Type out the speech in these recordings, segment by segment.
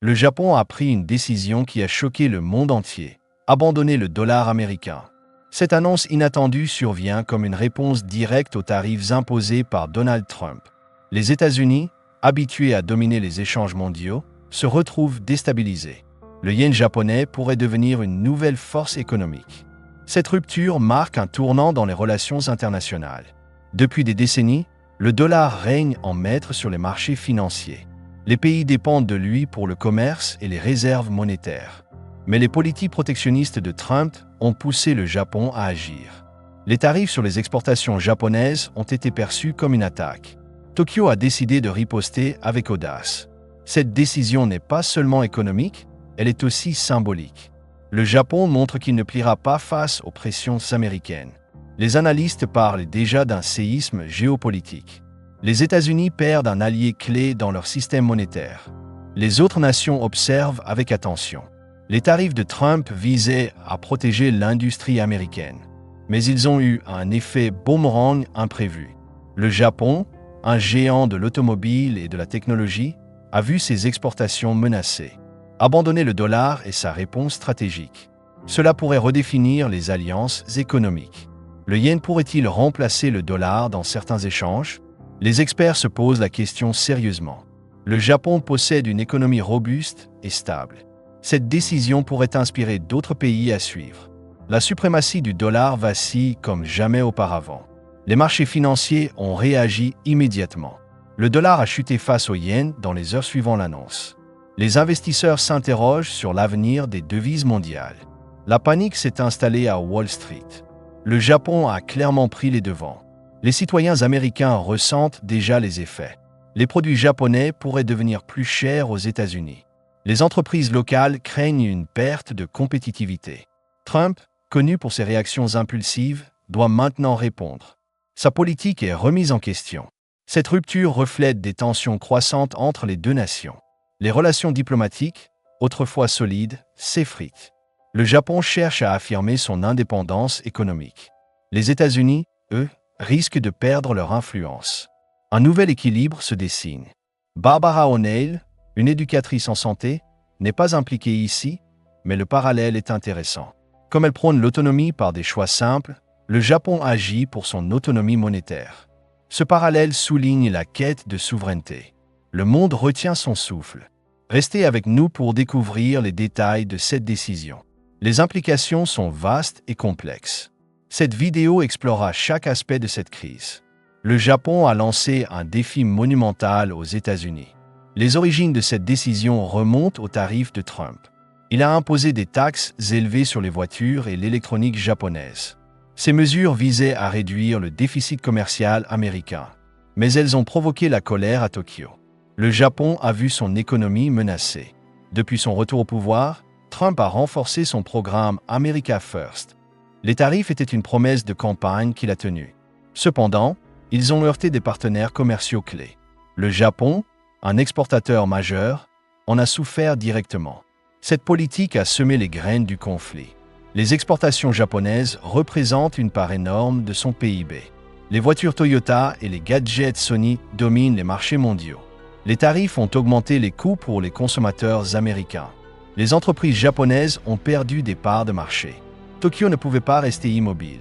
Le Japon a pris une décision qui a choqué le monde entier, abandonner le dollar américain. Cette annonce inattendue survient comme une réponse directe aux tarifs imposés par Donald Trump. Les États-Unis, habitués à dominer les échanges mondiaux, se retrouvent déstabilisés. Le yen japonais pourrait devenir une nouvelle force économique. Cette rupture marque un tournant dans les relations internationales. Depuis des décennies, le dollar règne en maître sur les marchés financiers. Les pays dépendent de lui pour le commerce et les réserves monétaires. Mais les politiques protectionnistes de Trump ont poussé le Japon à agir. Les tarifs sur les exportations japonaises ont été perçus comme une attaque. Tokyo a décidé de riposter avec audace. Cette décision n'est pas seulement économique, elle est aussi symbolique. Le Japon montre qu'il ne pliera pas face aux pressions américaines. Les analystes parlent déjà d'un séisme géopolitique. Les États-Unis perdent un allié clé dans leur système monétaire. Les autres nations observent avec attention. Les tarifs de Trump visaient à protéger l'industrie américaine. Mais ils ont eu un effet boomerang imprévu. Le Japon, un géant de l'automobile et de la technologie, a vu ses exportations menacées. Abandonner le dollar est sa réponse stratégique. Cela pourrait redéfinir les alliances économiques. Le yen pourrait-il remplacer le dollar dans certains échanges? Les experts se posent la question sérieusement. Le Japon possède une économie robuste et stable. Cette décision pourrait inspirer d'autres pays à suivre. La suprématie du dollar vacille comme jamais auparavant. Les marchés financiers ont réagi immédiatement. Le dollar a chuté face au yen dans les heures suivant l'annonce. Les investisseurs s'interrogent sur l'avenir des devises mondiales. La panique s'est installée à Wall Street. Le Japon a clairement pris les devants. Les citoyens américains ressentent déjà les effets. Les produits japonais pourraient devenir plus chers aux États-Unis. Les entreprises locales craignent une perte de compétitivité. Trump, connu pour ses réactions impulsives, doit maintenant répondre. Sa politique est remise en question. Cette rupture reflète des tensions croissantes entre les deux nations. Les relations diplomatiques, autrefois solides, s'effritent. Le Japon cherche à affirmer son indépendance économique. Les États-Unis, eux, risquent de perdre leur influence. Un nouvel équilibre se dessine. Barbara O'Neill, une éducatrice en santé, n'est pas impliquée ici, mais le parallèle est intéressant. Comme elle prône l'autonomie par des choix simples, le Japon agit pour son autonomie monétaire. Ce parallèle souligne la quête de souveraineté. Le monde retient son souffle. Restez avec nous pour découvrir les détails de cette décision. Les implications sont vastes et complexes. Cette vidéo explorera chaque aspect de cette crise. Le Japon a lancé un défi monumental aux États-Unis. Les origines de cette décision remontent aux tarifs de Trump. Il a imposé des taxes élevées sur les voitures et l'électronique japonaise. Ces mesures visaient à réduire le déficit commercial américain. Mais elles ont provoqué la colère à Tokyo. Le Japon a vu son économie menacée. Depuis son retour au pouvoir, Trump a renforcé son programme America First. Les tarifs étaient une promesse de campagne qu'il a tenue. Cependant, ils ont heurté des partenaires commerciaux clés. Le Japon, un exportateur majeur, en a souffert directement. Cette politique a semé les graines du conflit. Les exportations japonaises représentent une part énorme de son PIB. Les voitures Toyota et les gadgets Sony dominent les marchés mondiaux. Les tarifs ont augmenté les coûts pour les consommateurs américains. Les entreprises japonaises ont perdu des parts de marché. Tokyo ne pouvait pas rester immobile.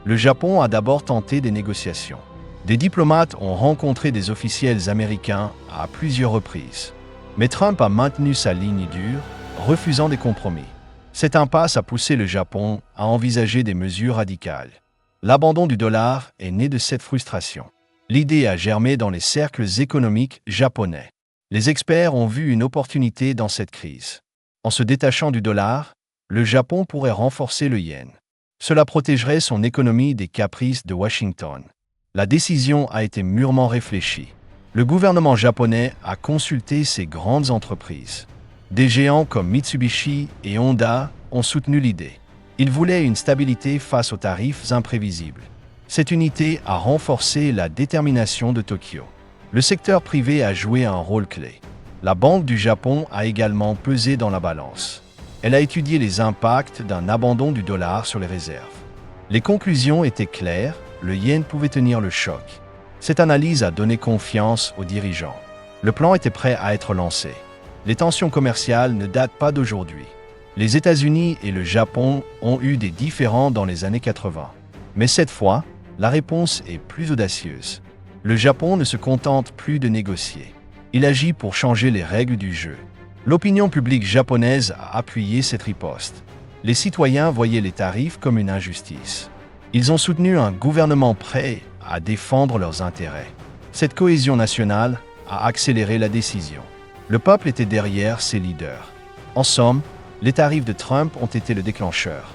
Le Japon a d'abord tenté des négociations. Des diplomates ont rencontré des officiels américains à plusieurs reprises. Mais Trump a maintenu sa ligne dure, refusant des compromis. Cette impasse a poussé le Japon à envisager des mesures radicales. L'abandon du dollar est né de cette frustration. L'idée a germé dans les cercles économiques japonais. Les experts ont vu une opportunité dans cette crise. En se détachant du dollar, le Japon pourrait renforcer le yen. Cela protégerait son économie des caprices de Washington. La décision a été mûrement réfléchie. Le gouvernement japonais a consulté ces grandes entreprises. Des géants comme Mitsubishi et Honda ont soutenu l'idée. Ils voulaient une stabilité face aux tarifs imprévisibles. Cette unité a renforcé la détermination de Tokyo. Le secteur privé a joué un rôle clé. La Banque du Japon a également pesé dans la balance. Elle a étudié les impacts d'un abandon du dollar sur les réserves. Les conclusions étaient claires, le yen pouvait tenir le choc. Cette analyse a donné confiance aux dirigeants. Le plan était prêt à être lancé. Les tensions commerciales ne datent pas d'aujourd'hui. Les États-Unis et le Japon ont eu des différends dans les années 80. Mais cette fois, la réponse est plus audacieuse. Le Japon ne se contente plus de négocier. Il agit pour changer les règles du jeu. L'opinion publique japonaise a appuyé cette riposte. Les citoyens voyaient les tarifs comme une injustice. Ils ont soutenu un gouvernement prêt à défendre leurs intérêts. Cette cohésion nationale a accéléré la décision. Le peuple était derrière ses leaders. En somme, les tarifs de Trump ont été le déclencheur.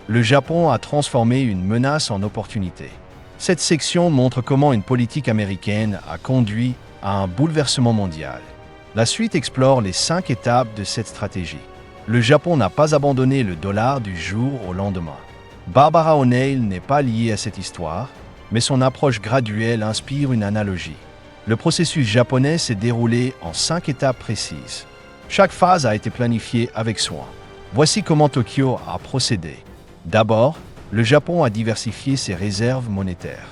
Le Japon a transformé une menace en opportunité. Cette section montre comment une politique américaine a conduit à un bouleversement mondial. La suite explore les 5 étapes de cette stratégie. Le Japon n'a pas abandonné le dollar du jour au lendemain. Barbara O'Neill n'est pas liée à cette histoire, mais son approche graduelle inspire une analogie. Le processus japonais s'est déroulé en 5 étapes précises. Chaque phase a été planifiée avec soin. Voici comment Tokyo a procédé. D'abord, le Japon a diversifié ses réserves monétaires.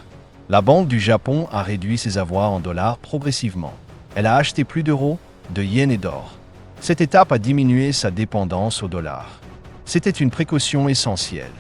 La Banque du Japon a réduit ses avoirs en dollars progressivement. Elle a acheté plus d'euros, de yens et d'or. Cette étape a diminué sa dépendance au dollar. C'était une précaution essentielle.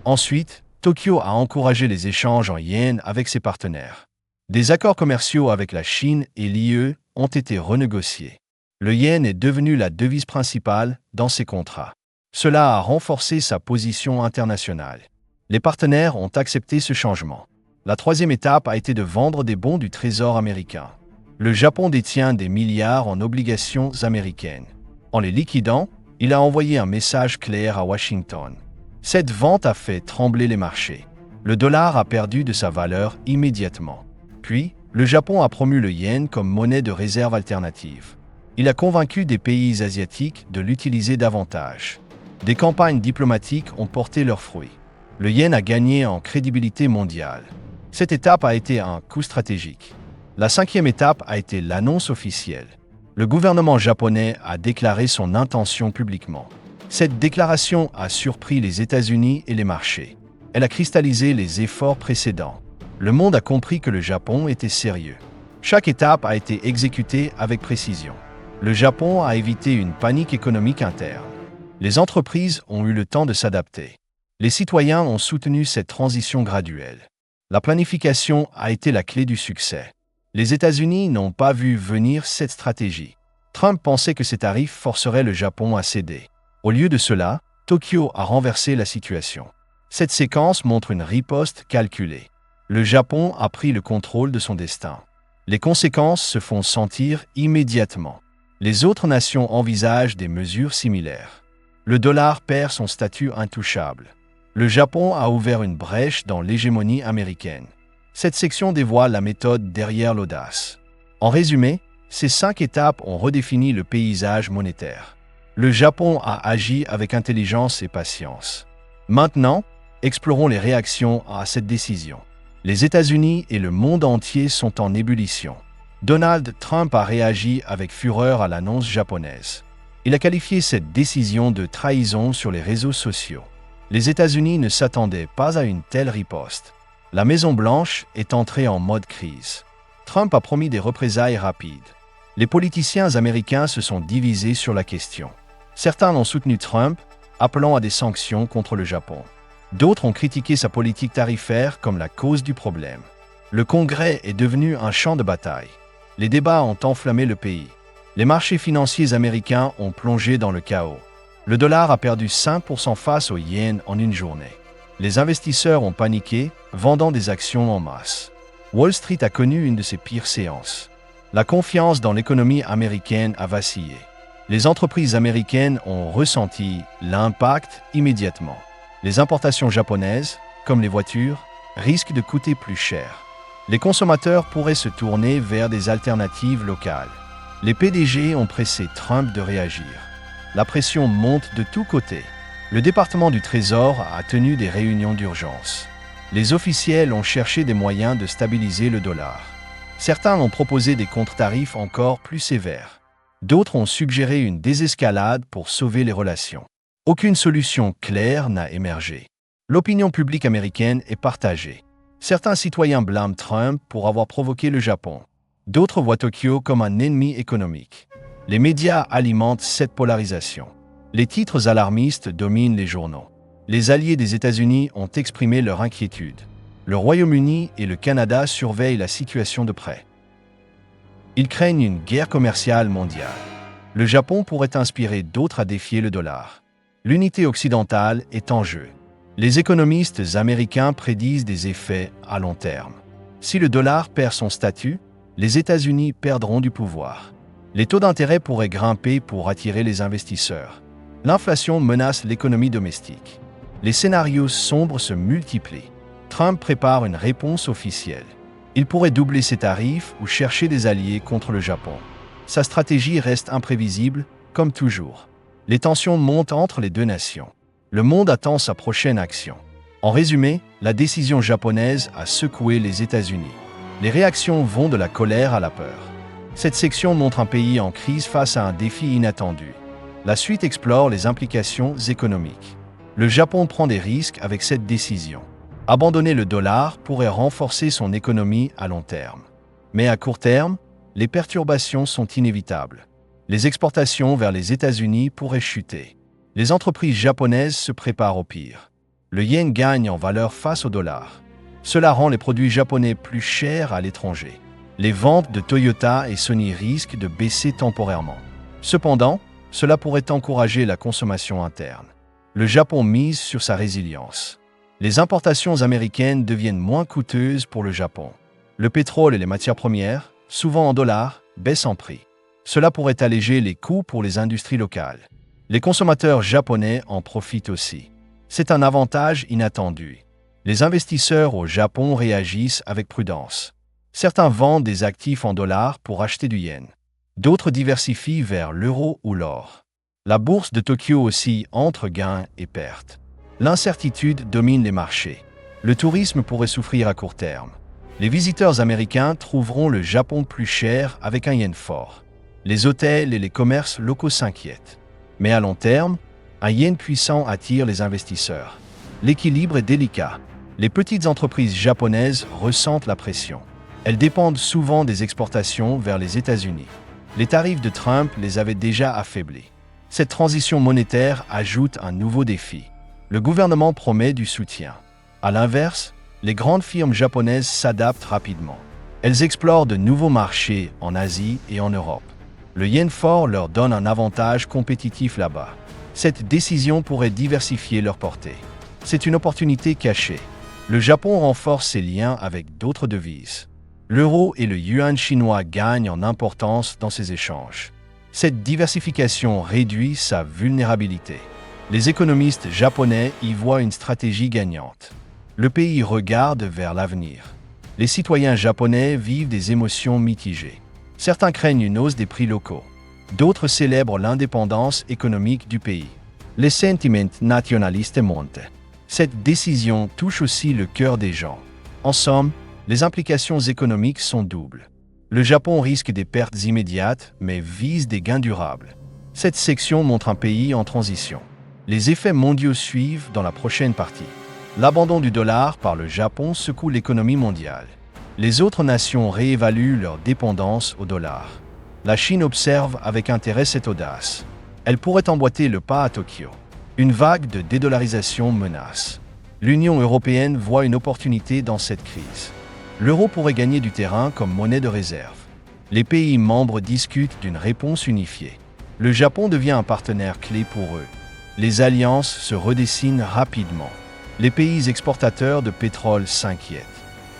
Ensuite, Tokyo a encouragé les échanges en yens avec ses partenaires. Des accords commerciaux avec la Chine et l'IE ont été renégociés. Le yen est devenu la devise principale dans ces contrats. Cela a renforcé sa position internationale. Les partenaires ont accepté ce changement. La troisième étape a été de vendre des bons du Trésor américain. Le Japon détient des milliards en obligations américaines. En les liquidant, il a envoyé un message clair à Washington. Cette vente a fait trembler les marchés. Le dollar a perdu de sa valeur immédiatement. Puis, le Japon a promu le yen comme monnaie de réserve alternative. Il a convaincu des pays asiatiques de l'utiliser davantage. Des campagnes diplomatiques ont porté leurs fruits. Le yen a gagné en crédibilité mondiale. Cette étape a été un coup stratégique. La 5e étape a été l'annonce officielle. Le gouvernement japonais a déclaré son intention publiquement. Cette déclaration a surpris les États-Unis et les marchés. Elle a cristallisé les efforts précédents. Le monde a compris que le Japon était sérieux. Chaque étape a été exécutée avec précision. Le Japon a évité une panique économique interne. Les entreprises ont eu le temps de s'adapter. Les citoyens ont soutenu cette transition graduelle. La planification a été la clé du succès. Les États-Unis n'ont pas vu venir cette stratégie. Trump pensait que ces tarifs forceraient le Japon à céder. Au lieu de cela, Tokyo a renversé la situation. Cette séquence montre une riposte calculée. Le Japon a pris le contrôle de son destin. Les conséquences se font sentir immédiatement. Les autres nations envisagent des mesures similaires. Le dollar perd son statut intouchable. Le Japon a ouvert une brèche dans l'hégémonie américaine. Cette section dévoile la méthode derrière l'audace. En résumé, ces 5 étapes ont redéfini le paysage monétaire. Le Japon a agi avec intelligence et patience. Maintenant, explorons les réactions à cette décision. Les États-Unis et le monde entier sont en ébullition. Donald Trump a réagi avec fureur à l'annonce japonaise. Il a qualifié cette décision de trahison sur les réseaux sociaux. Les États-Unis ne s'attendaient pas à une telle riposte. La Maison-Blanche est entrée en mode crise. Trump a promis des représailles rapides. Les politiciens américains se sont divisés sur la question. Certains ont soutenu Trump, appelant à des sanctions contre le Japon. D'autres ont critiqué sa politique tarifaire comme la cause du problème. Le Congrès est devenu un champ de bataille. Les débats ont enflammé le pays. Les marchés financiers américains ont plongé dans le chaos. Le dollar a perdu 5% face au yen en une journée. Les investisseurs ont paniqué, vendant des actions en masse. Wall Street a connu une de ses pires séances. La confiance dans l'économie américaine a vacillé. Les entreprises américaines ont ressenti l'impact immédiatement. Les importations japonaises, comme les voitures, risquent de coûter plus cher. Les consommateurs pourraient se tourner vers des alternatives locales. Les PDG ont pressé Trump de réagir. La pression monte de tous côtés. Le département du Trésor a tenu des réunions d'urgence. Les officiels ont cherché des moyens de stabiliser le dollar. Certains ont proposé des contre-tarifs encore plus sévères. D'autres ont suggéré une désescalade pour sauver les relations. Aucune solution claire n'a émergé. L'opinion publique américaine est partagée. Certains citoyens blâment Trump pour avoir provoqué le Japon. D'autres voient Tokyo comme un ennemi économique. Les médias alimentent cette polarisation. Les titres alarmistes dominent les journaux. Les alliés des États-Unis ont exprimé leur inquiétude. Le Royaume-Uni et le Canada surveillent la situation de près. Ils craignent une guerre commerciale mondiale. Le Japon pourrait inspirer d'autres à défier le dollar. L'unité occidentale est en jeu. Les économistes américains prédisent des effets à long terme. Si le dollar perd son statut, les États-Unis perdront du pouvoir. Les taux d'intérêt pourraient grimper pour attirer les investisseurs. L'inflation menace l'économie domestique. Les scénarios sombres se multiplient. Trump prépare une réponse officielle. Il pourrait doubler ses tarifs ou chercher des alliés contre le Japon. Sa stratégie reste imprévisible, comme toujours. Les tensions montent entre les deux nations. Le monde attend sa prochaine action. En résumé, la décision japonaise a secoué les États-Unis. Les réactions vont de la colère à la peur. Cette section montre un pays en crise face à un défi inattendu. La suite explore les implications économiques. Le Japon prend des risques avec cette décision. Abandonner le dollar pourrait renforcer son économie à long terme. Mais à court terme, les perturbations sont inévitables. Les exportations vers les États-Unis pourraient chuter. Les entreprises japonaises se préparent au pire. Le yen gagne en valeur face au dollar. Cela rend les produits japonais plus chers à l'étranger. Les ventes de Toyota et Sony risquent de baisser temporairement. Cependant, cela pourrait encourager la consommation interne. Le Japon mise sur sa résilience. Les importations américaines deviennent moins coûteuses pour le Japon. Le pétrole et les matières premières, souvent en dollars, baissent en prix. Cela pourrait alléger les coûts pour les industries locales. Les consommateurs japonais en profitent aussi. C'est un avantage inattendu. Les investisseurs au Japon réagissent avec prudence. Certains vendent des actifs en dollars pour acheter du yen. D'autres diversifient vers l'euro ou l'or. La bourse de Tokyo oscille entre gains et pertes. L'incertitude domine les marchés. Le tourisme pourrait souffrir à court terme. Les visiteurs américains trouveront le Japon plus cher avec un yen fort. Les hôtels et les commerces locaux s'inquiètent. Mais à long terme, un yen puissant attire les investisseurs. L'équilibre est délicat. Les petites entreprises japonaises ressentent la pression. Elles dépendent souvent des exportations vers les États-Unis. Les tarifs de Trump les avaient déjà affaiblis. Cette transition monétaire ajoute un nouveau défi. Le gouvernement promet du soutien. À l'inverse, les grandes firmes japonaises s'adaptent rapidement. Elles explorent de nouveaux marchés en Asie et en Europe. Le yen fort leur donne un avantage compétitif là-bas. Cette décision pourrait diversifier leur portée. C'est une opportunité cachée. Le Japon renforce ses liens avec d'autres devises. L'euro et le yuan chinois gagnent en importance dans ces échanges. Cette diversification réduit sa vulnérabilité. Les économistes japonais y voient une stratégie gagnante. Le pays regarde vers l'avenir. Les citoyens japonais vivent des émotions mitigées. Certains craignent une hausse des prix locaux. D'autres célèbrent l'indépendance économique du pays. Les sentiments nationalistes montent. Cette décision touche aussi le cœur des gens. En somme, les implications économiques sont doubles. Le Japon risque des pertes immédiates, mais vise des gains durables. Cette section montre un pays en transition. Les effets mondiaux suivent dans la prochaine partie. L'abandon du dollar par le Japon secoue l'économie mondiale. Les autres nations réévaluent leur dépendance au dollar. La Chine observe avec intérêt cette audace. Elle pourrait emboîter le pas à Tokyo. Une vague de dédollarisation menace. L'Union européenne voit une opportunité dans cette crise. L'euro pourrait gagner du terrain comme monnaie de réserve. Les pays membres discutent d'une réponse unifiée. Le Japon devient un partenaire clé pour eux. Les alliances se redessinent rapidement. Les pays exportateurs de pétrole s'inquiètent.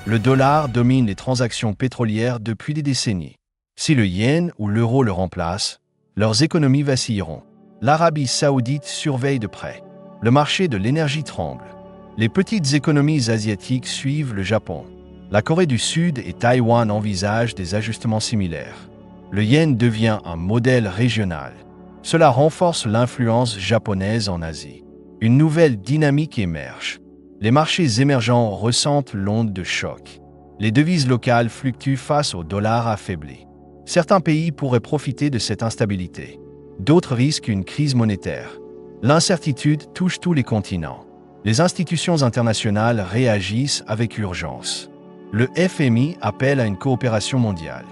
Le dollar domine les transactions pétrolières depuis des décennies. Si le yen ou l'euro le remplacent, leurs économies vacilleront. L'Arabie saoudite surveille de près. Le marché de l'énergie tremble. Les petites économies asiatiques suivent le Japon. La Corée du Sud et Taïwan envisagent des ajustements similaires. Le yen devient un modèle régional. Cela renforce l'influence japonaise en Asie. Une nouvelle dynamique émerge. Les marchés émergents ressentent l'onde de choc. Les devises locales fluctuent face au dollar affaibli. Certains pays pourraient profiter de cette instabilité. D'autres risquent une crise monétaire. L'incertitude touche tous les continents. Les institutions internationales réagissent avec urgence. Le FMI appelle à une coopération mondiale.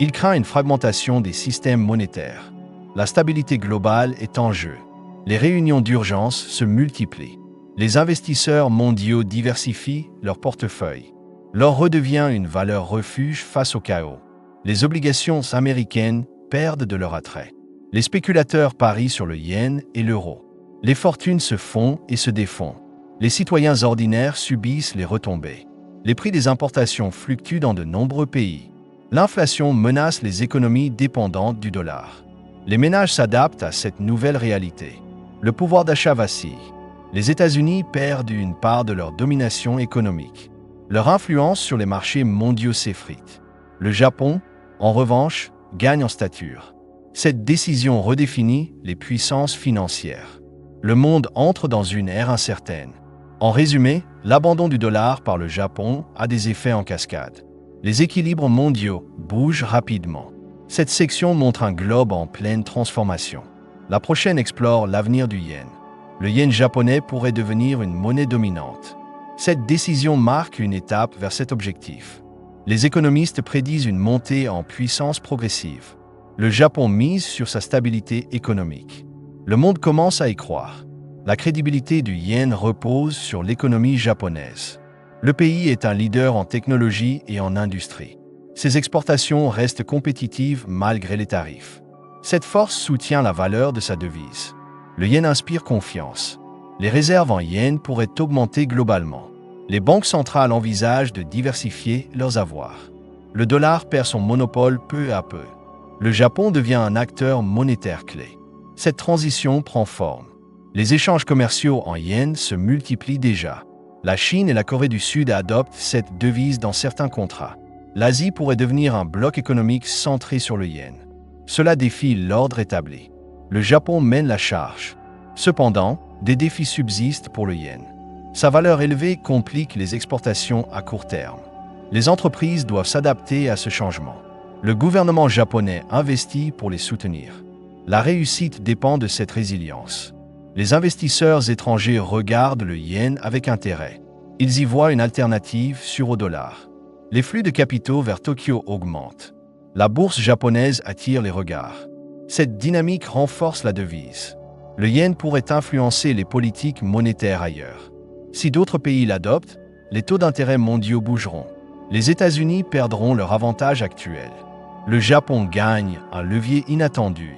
Il craint une fragmentation des systèmes monétaires. La stabilité globale est en jeu. Les réunions d'urgence se multiplient. Les investisseurs mondiaux diversifient leur portefeuille. L'or redevient une valeur refuge face au chaos. Les obligations américaines perdent de leur attrait. Les spéculateurs parient sur le yen et l'euro. Les fortunes se font et se défont. Les citoyens ordinaires subissent les retombées. Les prix des importations fluctuent dans de nombreux pays. L'inflation menace les économies dépendantes du dollar. Les ménages s'adaptent à cette nouvelle réalité. Le pouvoir d'achat vacille. Les États-Unis perdent une part de leur domination économique. Leur influence sur les marchés mondiaux s'effrite. Le Japon, en revanche, gagne en stature. Cette décision redéfinit les puissances financières. Le monde entre dans une ère incertaine. En résumé, l'abandon du dollar par le Japon a des effets en cascade. Les équilibres mondiaux bougent rapidement. Cette section montre un globe en pleine transformation. La prochaine explore l'avenir du yen. Le yen japonais pourrait devenir une monnaie dominante. Cette décision marque une étape vers cet objectif. Les économistes prédisent une montée en puissance progressive. Le Japon mise sur sa stabilité économique. Le monde commence à y croire. La crédibilité du yen repose sur l'économie japonaise. Le pays est un leader en technologie et en industrie. Ses exportations restent compétitives malgré les tarifs. Cette force soutient la valeur de sa devise. Le yen inspire confiance. Les réserves en yens pourraient augmenter globalement. Les banques centrales envisagent de diversifier leurs avoirs. Le dollar perd son monopole peu à peu. Le Japon devient un acteur monétaire clé. Cette transition prend forme. Les échanges commerciaux en yens se multiplient déjà. La Chine et la Corée du Sud adoptent cette devise dans certains contrats. L'Asie pourrait devenir un bloc économique centré sur le yen. Cela défie l'ordre établi. Le Japon mène la charge. Cependant, des défis subsistent pour le yen. Sa valeur élevée complique les exportations à court terme. Les entreprises doivent s'adapter à ce changement. Le gouvernement japonais investit pour les soutenir. La réussite dépend de cette résilience. Les investisseurs étrangers regardent le yen avec intérêt. Ils y voient une alternative au dollar. Les flux de capitaux vers Tokyo augmentent. La bourse japonaise attire les regards. Cette dynamique renforce la devise. Le yen pourrait influencer les politiques monétaires ailleurs. Si d'autres pays l'adoptent, les taux d'intérêt mondiaux bougeront. Les États-Unis perdront leur avantage actuel. Le Japon gagne un levier inattendu.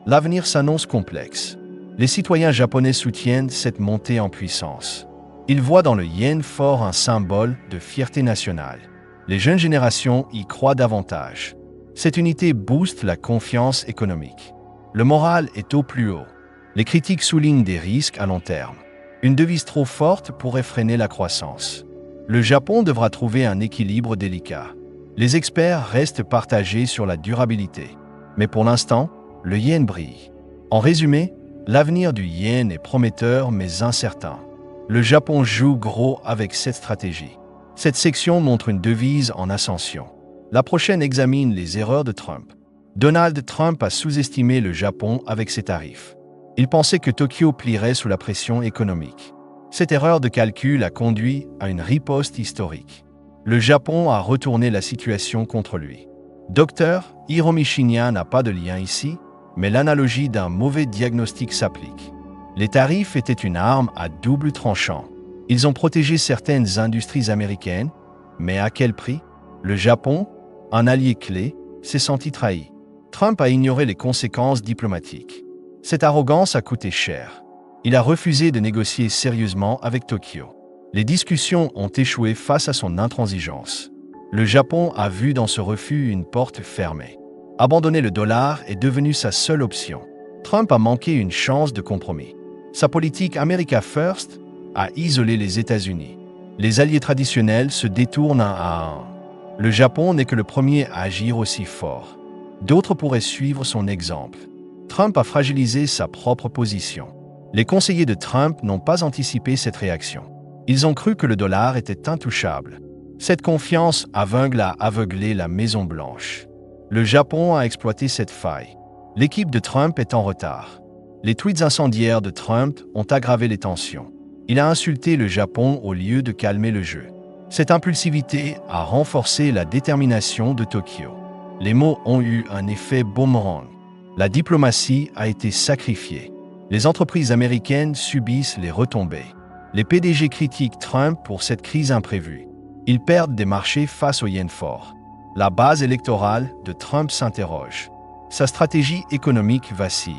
L'avenir s'annonce complexe. Les citoyens japonais soutiennent cette montée en puissance. Ils voient dans le yen fort un symbole de fierté nationale. Les jeunes générations y croient davantage. Cette unité booste la confiance économique. Le moral est au plus haut. Les critiques soulignent des risques à long terme. Une devise trop forte pourrait freiner la croissance. Le Japon devra trouver un équilibre délicat. Les experts restent partagés sur la durabilité. Mais pour l'instant, le yen brille. En résumé, l'avenir du yen est prometteur mais incertain. Le Japon joue gros avec cette stratégie. Cette section montre une devise en ascension. La prochaine examine les erreurs de Trump. Donald Trump a sous-estimé le Japon avec ses tarifs. Il pensait que Tokyo plierait sous la pression économique. Cette erreur de calcul a conduit à une riposte historique. Le Japon a retourné la situation contre lui. Docteur Hiromi Shinya n'a pas de lien ici, mais l'analogie d'un mauvais diagnostic s'applique. Les tarifs étaient une arme à double tranchant. Ils ont protégé certaines industries américaines, mais à quel prix? Le Japon, un allié clé, s'est senti trahi. Trump a ignoré les conséquences diplomatiques. Cette arrogance a coûté cher. Il a refusé de négocier sérieusement avec Tokyo. Les discussions ont échoué face à son intransigeance. Le Japon a vu dans ce refus une porte fermée. Abandonner le dollar est devenu sa seule option. Trump a manqué une chance de compromis. Sa politique America First a isolé les États-Unis. Les alliés traditionnels se détournent un à un. Le Japon n'est que le premier à agir aussi fort. D'autres pourraient suivre son exemple. Trump a fragilisé sa propre position. Les conseillers de Trump n'ont pas anticipé cette réaction. Ils ont cru que le dollar était intouchable. Cette confiance aveugle a aveuglé la Maison-Blanche. Le Japon a exploité cette faille. L'équipe de Trump est en retard. Les tweets incendiaires de Trump ont aggravé les tensions. Il a insulté le Japon au lieu de calmer le jeu. Cette impulsivité a renforcé la détermination de Tokyo. Les mots ont eu un effet boomerang. La diplomatie a été sacrifiée. Les entreprises américaines subissent les retombées. Les PDG critiquent Trump pour cette crise imprévue. Ils perdent des marchés face au yen fort. La base électorale de Trump s'interroge. Sa stratégie économique vacille.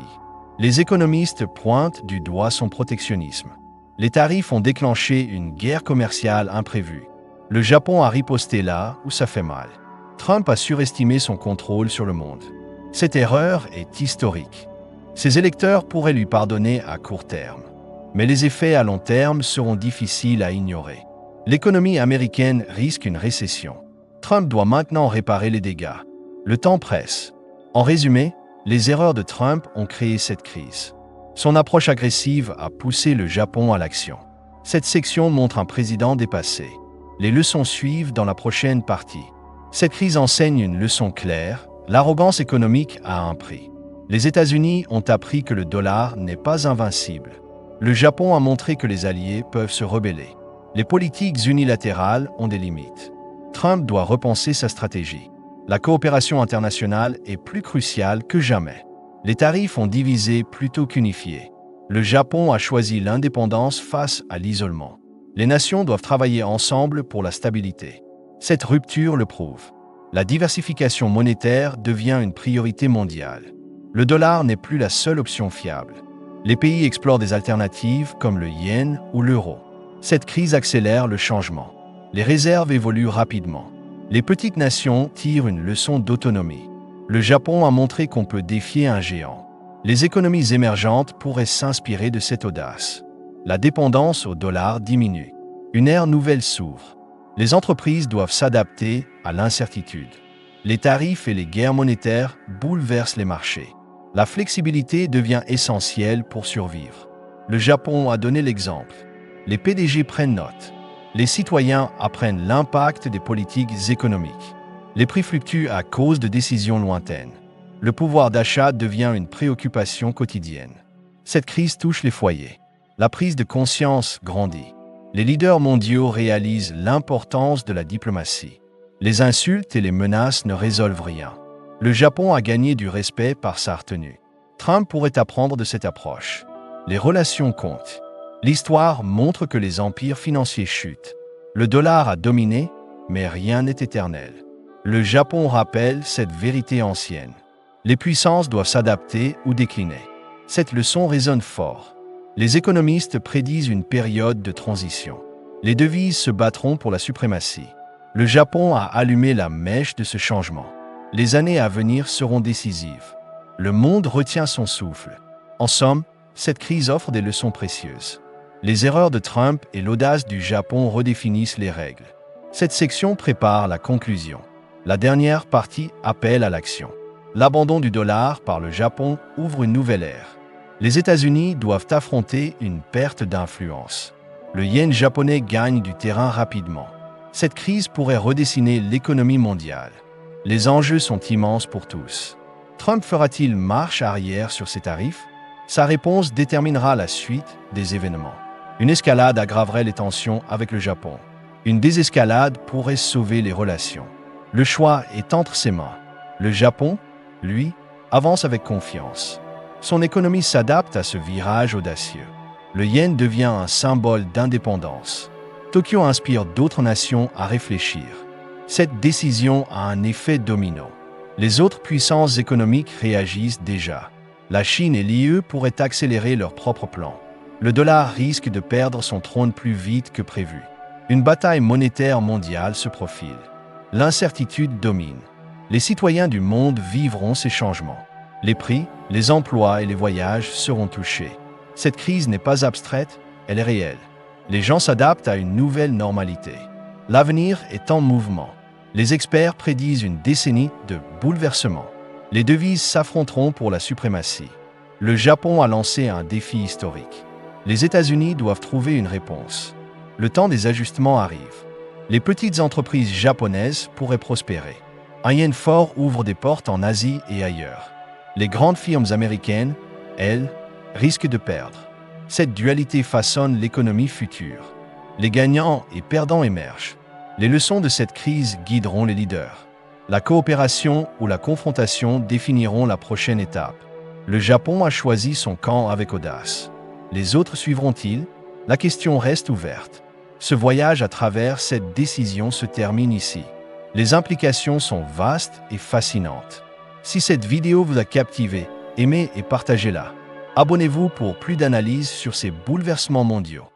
Les économistes pointent du doigt son protectionnisme. Les tarifs ont déclenché une guerre commerciale imprévue. Le Japon a riposté là où ça fait mal. Trump a surestimé son contrôle sur le monde. Cette erreur est historique. Ses électeurs pourraient lui pardonner à court terme. Mais les effets à long terme seront difficiles à ignorer. L'économie américaine risque une récession. Trump doit maintenant réparer les dégâts. Le temps presse. En résumé, les erreurs de Trump ont créé cette crise. Son approche agressive a poussé le Japon à l'action. Cette section montre un président dépassé. Les leçons suivent dans la prochaine partie. Cette crise enseigne une leçon claire. L'arrogance économique a un prix. Les États-Unis ont appris que le dollar n'est pas invincible. Le Japon a montré que les alliés peuvent se rebeller. Les politiques unilatérales ont des limites. Trump doit repenser sa stratégie. La coopération internationale est plus cruciale que jamais. Les tarifs ont divisé plutôt qu'unifié. Le Japon a choisi l'indépendance face à l'isolement. Les nations doivent travailler ensemble pour la stabilité. Cette rupture le prouve. La diversification monétaire devient une priorité mondiale. Le dollar n'est plus la seule option fiable. Les pays explorent des alternatives comme le yen ou l'euro. Cette crise accélère le changement. Les réserves évoluent rapidement. Les petites nations tirent une leçon d'autonomie. Le Japon a montré qu'on peut défier un géant. Les économies émergentes pourraient s'inspirer de cette audace. La dépendance au dollar diminue. Une ère nouvelle s'ouvre. Les entreprises doivent s'adapter à l'incertitude. Les tarifs et les guerres monétaires bouleversent les marchés. La flexibilité devient essentielle pour survivre. Le Japon a donné l'exemple. Les PDG prennent note. Les citoyens apprennent l'impact des politiques économiques. Les prix fluctuent à cause de décisions lointaines. Le pouvoir d'achat devient une préoccupation quotidienne. Cette crise touche les foyers. La prise de conscience grandit. Les leaders mondiaux réalisent l'importance de la diplomatie. Les insultes et les menaces ne résolvent rien. Le Japon a gagné du respect par sa retenue. Trump pourrait apprendre de cette approche. Les relations comptent. L'histoire montre que les empires financiers chutent. Le dollar a dominé, mais rien n'est éternel. Le Japon rappelle cette vérité ancienne. Les puissances doivent s'adapter ou décliner. Cette leçon résonne fort. Les économistes prédisent une période de transition. Les devises se battront pour la suprématie. Le Japon a allumé la mèche de ce changement. Les années à venir seront décisives. Le monde retient son souffle. En somme, cette crise offre des leçons précieuses. Les erreurs de Trump et l'audace du Japon redéfinissent les règles. Cette section prépare la conclusion. La dernière partie appelle à l'action. L'abandon du dollar par le Japon ouvre une nouvelle ère. Les États-Unis doivent affronter une perte d'influence. Le yen japonais gagne du terrain rapidement. Cette crise pourrait redessiner l'économie mondiale. Les enjeux sont immenses pour tous. Trump fera-t-il marche arrière sur ses tarifs? Sa réponse déterminera la suite des événements. Une escalade aggraverait les tensions avec le Japon. Une désescalade pourrait sauver les relations. Le choix est entre ses mains. Le Japon, lui, avance avec confiance. Son économie s'adapte à ce virage audacieux. Le yen devient un symbole d'indépendance. Tokyo inspire d'autres nations à réfléchir. Cette décision a un effet domino. Les autres puissances économiques réagissent déjà. La Chine et l'IE pourraient accélérer leurs propres plans. Le dollar risque de perdre son trône plus vite que prévu. Une bataille monétaire mondiale se profile. L'incertitude domine. Les citoyens du monde vivront ces changements. Les prix, les emplois et les voyages seront touchés. Cette crise n'est pas abstraite, elle est réelle. Les gens s'adaptent à une nouvelle normalité. L'avenir est en mouvement. Les experts prédisent une décennie de bouleversements. Les devises s'affronteront pour la suprématie. Le Japon a lancé un défi historique. Les États-Unis doivent trouver une réponse. Le temps des ajustements arrive. Les petites entreprises japonaises pourraient prospérer. Un yen fort ouvre des portes en Asie et ailleurs. Les grandes firmes américaines, elles, risquent de perdre. Cette dualité façonne l'économie future. Les gagnants et perdants émergent. Les leçons de cette crise guideront les leaders. La coopération ou la confrontation définiront la prochaine étape. Le Japon a choisi son camp avec audace. Les autres suivront-ils? La question reste ouverte. Ce voyage à travers cette décision se termine ici. Les implications sont vastes et fascinantes. Si cette vidéo vous a captivé, aimez et partagez-la. Abonnez-vous pour plus d'analyses sur ces bouleversements mondiaux.